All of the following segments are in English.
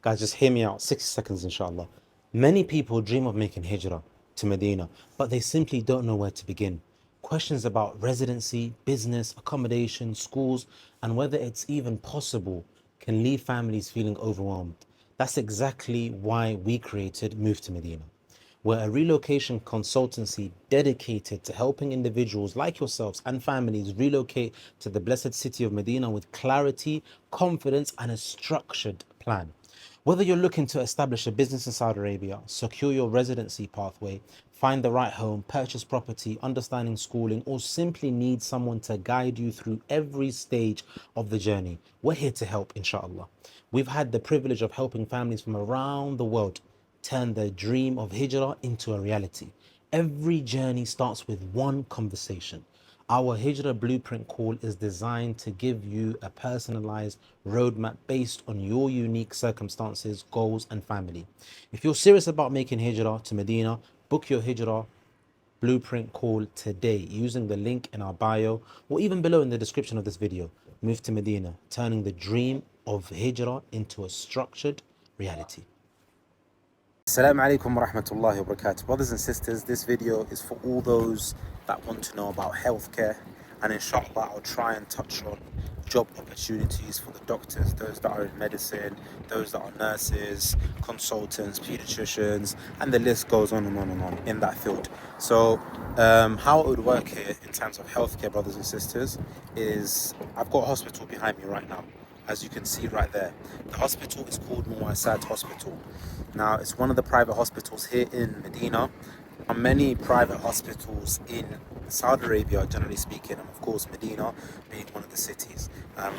Guys, just hear me out. 60 seconds, inshallah. Many people dream of making hijrah to Medina, but they simply don't know where to begin. Questions about residency, business, accommodation, schools, and whether it's even possible can leave families feeling overwhelmed. That's exactly why we created Move to Medina. We're a relocation consultancy dedicated to helping individuals like yourselves and families relocate to the blessed city of Medina with clarity, confidence, and a structured plan. Whether you're looking to establish a business in Saudi Arabia, secure your residency pathway, find the right home, purchase property, understanding schooling, or simply need someone to guide you through every stage of the journey, we're here to help, inshallah. We've had the privilege of helping families from around the world turn their dream of hijrah into a reality. Every journey starts with one conversation. Our Hijrah Blueprint call is designed to give you a personalized roadmap based on your unique circumstances, goals, and family. If you're serious about making Hijrah to Medina, book your Hijrah Blueprint call today using the link in our bio or even below in the description of this video. Move to Medina, turning the dream of Hijrah into a structured reality. Assalamu alaikum wa rahmatullahi wa barakatuh. Brothers and sisters, this video is for all those that want to know about healthcare, and inshallah I'll try and touch on job opportunities for the doctors, those that are in medicine, those that are nurses, consultants, pediatricians, and the list goes on and on and on in that field. So how it would work here in terms of healthcare, brothers and sisters, is I've got a hospital behind me right now, as you can see right there. The hospital is called Muwasat Hospital. Now, it's one of the private hospitals here in Medina. There are many private hospitals in Saudi Arabia, generally speaking, and of course Medina being one of the cities.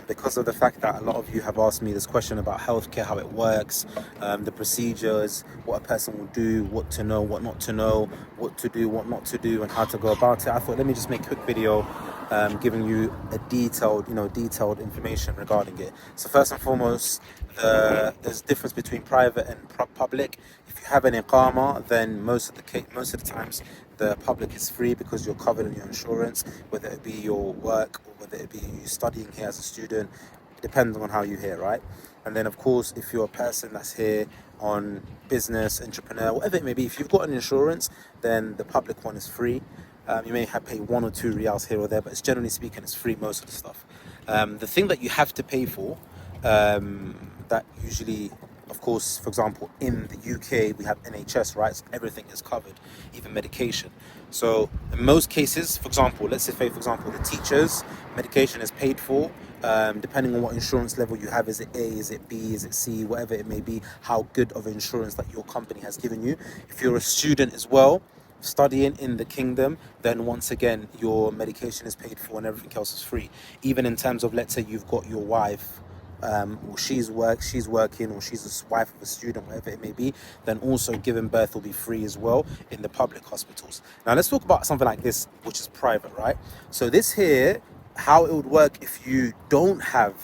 Because of the fact that a lot of you have asked me this question about healthcare, how it works, the procedures, what a person will do, what to know, what not to know, what to do, what not to do, and how to go about it, I thought let me just make a quick video giving you a detailed information regarding it. So first and foremost, there's a difference between private and public. If you have an iqama, then most of the times the public is free because you're covered in your insurance, whether it be your work or whether it be you studying here as a student, depending on how you're here, right? And then of course, if you're a person that's here on business, entrepreneur, whatever it may be, if you've got an insurance, then the public one is free. You may have to pay 1 or 2 riyals here or there, but it's generally speaking, it's free, most of the stuff. The thing that you have to pay for, that usually, of course, for example, in the UK, we have NHS, right? So everything is covered, even medication. So in most cases, for example, let's say, for example, the teachers, medication is paid for, depending on what insurance level you have. Is it A, is it B, is it C, whatever it may be, how good of insurance that your company has given you. If you're a student as well, studying in the kingdom, then once again your medication is paid for and everything else is free. Even in terms of, let's say you've got your wife, or she's working, or she's a wife of a student, whatever it may be, then also giving birth will be free as well in the public hospitals. Now let's talk about something like this, which is private, right? So this here, how it would work if you don't have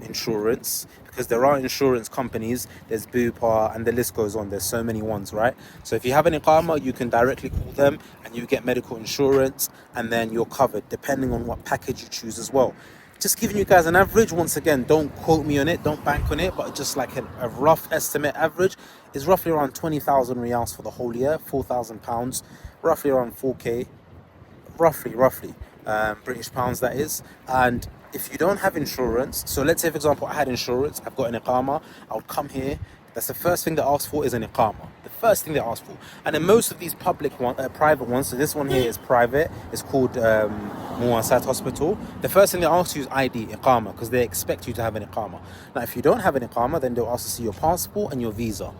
insurance, because there are insurance companies, there's Bupa, and the list goes on. There's so many ones, right? So if you have an iqama, you can directly call them and you get medical insurance, and then you're covered depending on what package you choose as well. Just giving you guys an average. Once again, don't quote me on it, don't bank on it, but just like a rough estimate, average is roughly around 20,000 riyals for the whole year, £4,000, roughly around 4k, roughly British pounds, that is. And if you don't have insurance, so let's say for example I had insurance, I've got an iqama, I would come here, that's the first thing they ask for is an iqama, the first thing they ask for. And in most of these private ones, so this one here is private, it's called Muwasat Hospital, the first thing they ask you is ID, iqama, because they expect you to have an iqama. Now if you don't have an iqama, then they'll ask to see your passport and your visa.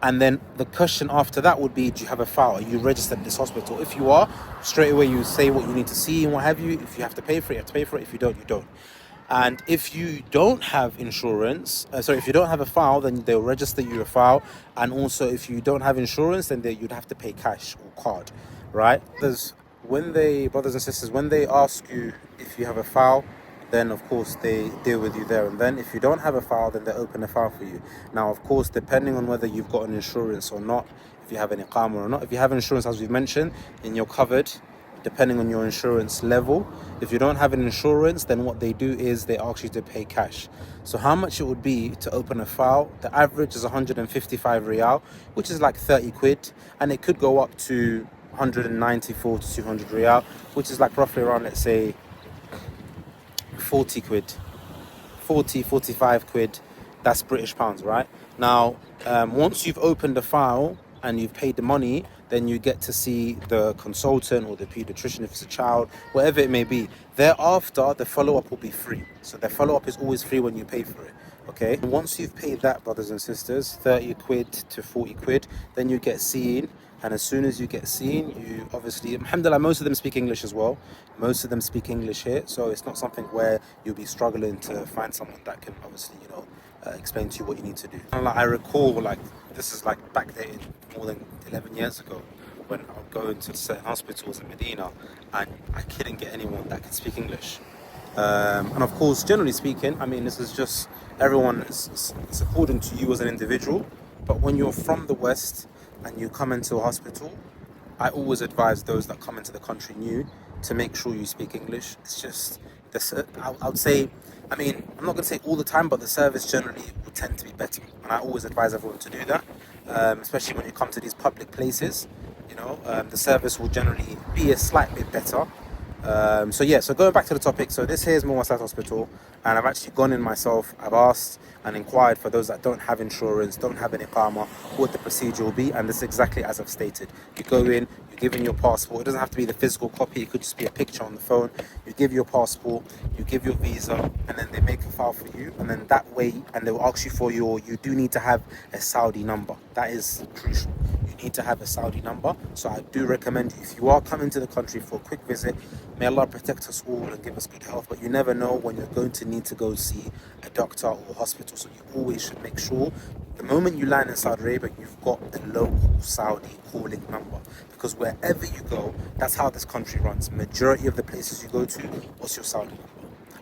And then the question after that would be, do you have a file? Are you registered at this hospital? If you are, straight away you say what you need to see and what have you. If you have to pay for it, you have to pay for it. If you don't, you don't. And if you don't have insurance, if you don't have a file, then they'll register you a file. And also, if you don't have insurance, then you'd have to pay cash or card, right? Brothers and sisters, when they ask you if you have a file, then of course they deal with you there and then. If you don't have a file, then they open a file for you. Now, of course, depending on whether you've got an insurance or not, if you have an iqama or not. If you have insurance, as we've mentioned, then you're covered depending on your insurance level. If you don't have an insurance, then what they do is they ask you to pay cash. So how much it would be to open a file, the average is 155 real, which is like 30 quid, and it could go up to 194 to 200 real, which is like roughly around, let's say, 40 quid. 45 quid, that's British pounds, right? Now, once you've opened the file and you've paid the money, then you get to see the consultant or the pediatrician if it's a child, whatever it may be. Thereafter, the follow-up will be free. So the follow-up is always free when you pay for it, okay? Once you've paid that, brothers and sisters, 30 quid to 40 quid, then you get seen. And as soon as you get seen, you obviously, alhamdulillah, most of them speak English as well. Most of them speak English here. So it's not something where you'll be struggling to find someone that can obviously, explain to you what you need to do. And I recall, this is back there more than 11 years ago, when I would go into certain hospitals in Medina and I couldn't get anyone that could speak English. And of course, generally speaking, this is just, everyone is according to you as an individual. But when you're from the West and you come into a hospital, I always advise those that come into the country new to make sure you speak English. It's just, I would say, I'm not going to say all the time, but the service generally will tend to be better. And I always advise everyone to do that, especially when you come to these public places. The service will generally be a slight bit better. So going back to the topic, so this here is Muwassat Hospital, and I've actually gone in myself. I've asked and inquired for those that don't have insurance, don't have an iqama, what the procedure will be, and this is exactly as I've stated. You go in, you give in your passport. It doesn't have to be the physical copy, it could just be a picture on the phone. You give your passport, you give your visa, and then they make a file for you, and then that way, and they'll ask you for you do need to have a Saudi number. That is crucial. You need to have a Saudi number. So I do recommend, if you are coming to the country for a quick visit, may Allah protect us all and give us good health, but you never know when you're going to need to go see a doctor or hospital. So you always should make sure the moment you land in Saudi Arabia, you've got a local Saudi calling number, because wherever you go, that's how this country runs. Majority of the places you go to, what's your Saudi number?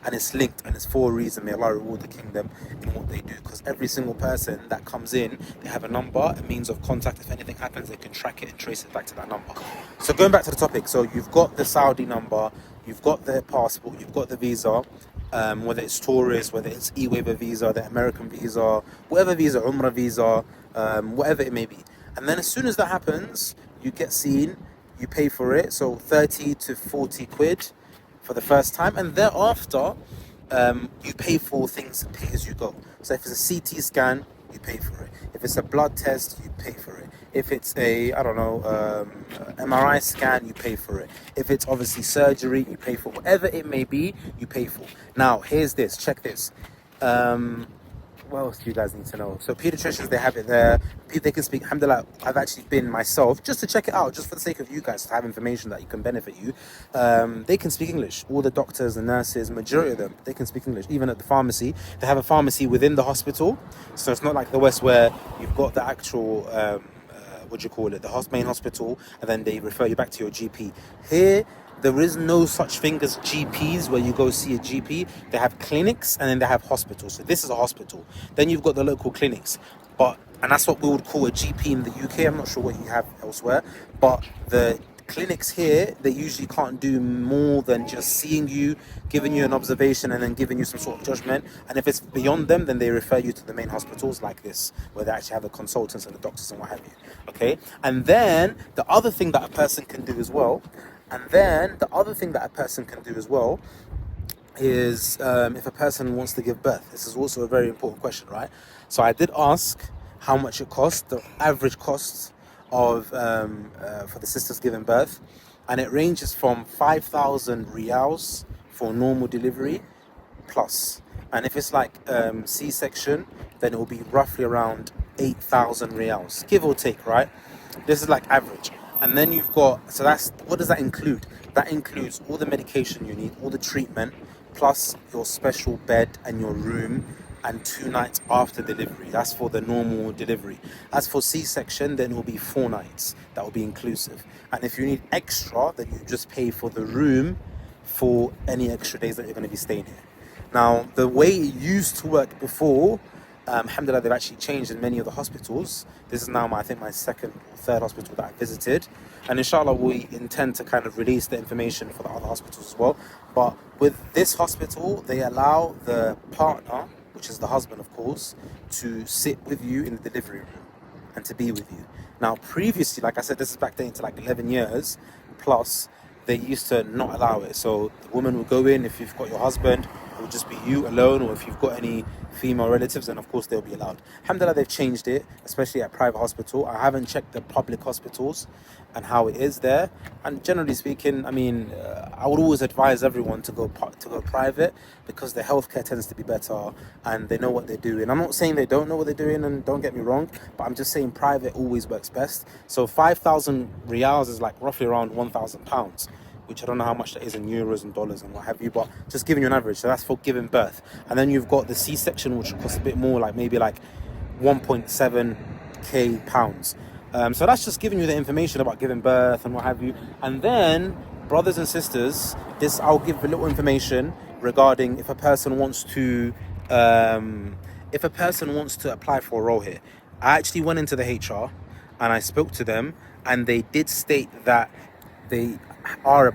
And it's linked, and it's for a reason. May Allah reward the kingdom in what they do, because every single person that comes in, they have a number, a means of contact. If anything happens, they can track it and trace it back to that number. So going back to the topic, so you've got the Saudi number, you've got the passport, you've got the visa, whether it's tourist, whether it's e-waiver visa, the American visa, whatever visa, Umrah visa, whatever it may be. And then as soon as that happens, you get seen, you pay for it, so 30 to 40 quid for the first time, and thereafter you pay for things pay as you go. So if it's a CT scan, you pay for it. If it's a blood test, you pay for it. If it's a MRI scan, you pay for it. If it's obviously surgery, you pay for whatever it may be, you pay for. Now here's this, check this. What else do you guys need to know? So pediatricians, they have it there. They can speak. Alhamdulillah, I've actually been myself just to check it out, just for the sake of you guys to have information that can benefit you. They can speak English. All the doctors and nurses, majority of them, they can speak English. Even at the pharmacy, they have a pharmacy within the hospital. So it's not like the West where you've got the actual, the main hospital, and then they refer you back to your GP. Here, there is no such thing as GPs where you go see a GP. They have clinics and then they have hospitals. So this is a hospital. Then you've got the local clinics. And that's what we would call a GP in the UK. I'm not sure what you have elsewhere. But the clinics here, they usually can't do more than just seeing you, giving you an observation, and then giving you some sort of judgment. And if it's beyond them, then they refer you to the main hospitals like this, where they actually have the consultants and the doctors and what have you. Okay? And then the other thing that a person can do as well, is if a person wants to give birth. This is also a very important question, right? So I did ask how much it costs, the average cost of for the sisters giving birth, and it ranges from 5,000 riyals for normal delivery plus, and if it's like C-section, then it will be roughly around 8,000 riyals, give or take, right? This is like average. And then you've got, so that's, what does that include? That includes all the medication you need, all the treatment, plus your special bed and your room, and 2 nights after delivery. That's for the normal delivery. As for C-section, then it will be 4 nights. That will be inclusive. And if you need extra, then you just pay for the room for any extra days that you're going to be staying here. Now, the way it used to work before, Alhamdulillah, they've actually changed in many of the hospitals. This is now I think my second or third hospital that I visited, and inshallah we intend to kind of release the information for the other hospitals as well. But with this hospital, they allow the partner, which is the husband of course, to sit with you in the delivery room and to be with you. Now previously, like I said, this is back dating to like 11 years plus, they used to not allow it. So the woman will go in if you've got your husband, it will just be you alone, or if you've got any female relatives, then of course they'll be allowed. Alhamdulillah, they've changed it, especially at private hospital. I haven't checked the public hospitals and how it is there. And generally speaking, I mean, I would always advise everyone to go private, because the healthcare tends to be better and they know what they're doing. I'm not saying they don't know what they're doing, and don't get me wrong, but I'm just saying private always works best. So 5,000 riyals is like roughly around £1,000, which I don't know how much that is in euros and dollars and what have you, but just giving you an average. So that's for giving birth. And then you've got the C-section, which costs a bit more, like maybe like 1.7k pounds. So that's just giving you the information about giving birth and what have you. And then, brothers and sisters, I'll give a little information regarding if a person wants to apply for a role here. I actually went into the HR and I spoke to them, and they did state that they are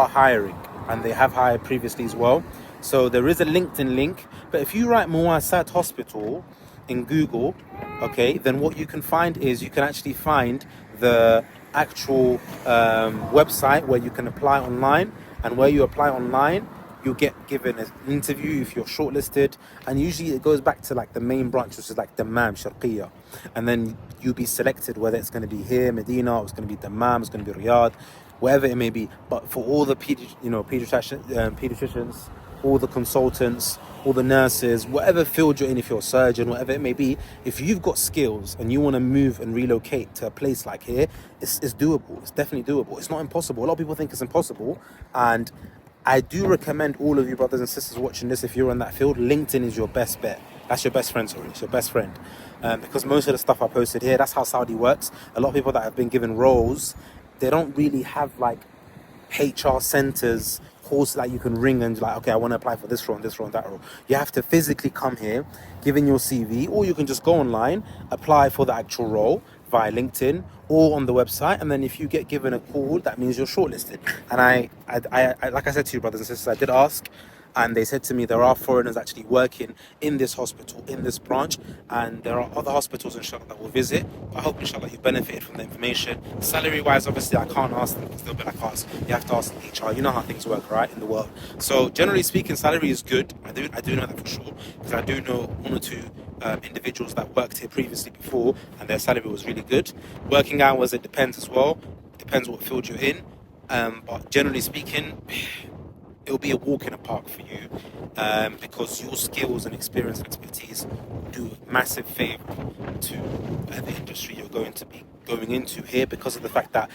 hiring, and they have hired previously as well. So there is a LinkedIn link, but if you write Muassat Hospital in Google, okay, then what you can find is you can actually find the actual website where you can apply online, and where you apply online you'll get given an interview if you're shortlisted, and usually it goes back to like the main branch, which is like Dammam, Sharqiyya, and then you'll be selected whether it's going to be here, Medina, or it's going to be Dammam, it's going to be Riyadh, wherever it may be. But for all the pediatricians, all the consultants, all the nurses, whatever field you're in, if you're a surgeon, whatever it may be, if you've got skills and you want to move and relocate to a place like here, it's doable. It's definitely doable. It's not impossible. A lot of people think it's impossible, and I do recommend all of you brothers and sisters watching this, if you're in that field, LinkedIn is your best bet. That's your best friend, sorry. It's your best friend. Because most of the stuff I posted here, that's how Saudi works. A lot of people that have been given roles, they don't really have like HR centers, calls that you can ring and like, okay, I want to apply for this role and this role and that role. You have to physically come here, give in your CV, or you can just go online, apply for the actual role via LinkedIn or on the website, and then if you get given a call, that means you're shortlisted. And I like I said to you, brothers and sisters, I did ask, and they said to me there are foreigners actually working in this hospital, in this branch, and there are other hospitals inshallah that we'll visit. I hope inshallah you benefited from the information. Salary wise, obviously I can't ask them because they'll be like us, you have to ask the HR. You know how things work, right, in the world. So generally speaking, salary is good. I do know that for sure, because I do know one or two individuals that worked here previously before, and their salary was really good. Working hours, it depends as well. It depends what field you're in, but generally speaking, it'll be a walk in the park for you, because your skills and experience and expertise do a massive favor to the industry you're going to be going into here, because of the fact that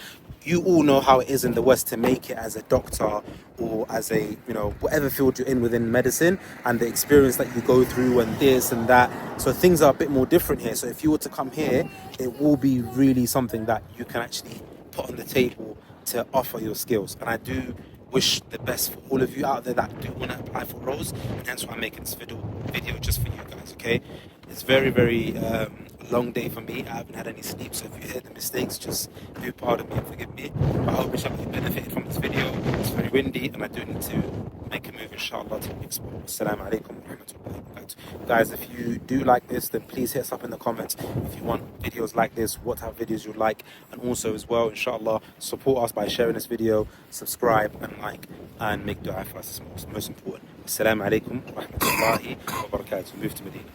you all know how it is in the West to make it as a doctor or as a, whatever field you're in within medicine, and the experience that you go through and this and that. So things are a bit more different here. So if you were to come here, it will be really something that you can actually put on the table to offer your skills. And I do wish the best for all of you out there that do want to apply for roles, and hence why I'm making this video just for you guys, okay? It's very, very long day for me. I haven't had any sleep, so if you hear the mistakes, just do pardon me and forgive me. But I hope inshallah you benefited from this video. It's very windy and I do need to make a move inshallah to the spot. Assalamu alaikum wa rahmatullahi wa barakatuh. Guys, if you do like this, then please hit us up in the comments if you want videos like this, what type of videos you like, and also as well, inshallah, support us by sharing this video, subscribe and like, and make dua for us. It's most important. Assalamu alaikum wa rahmatullahi wa barakatuh. Move to Medina.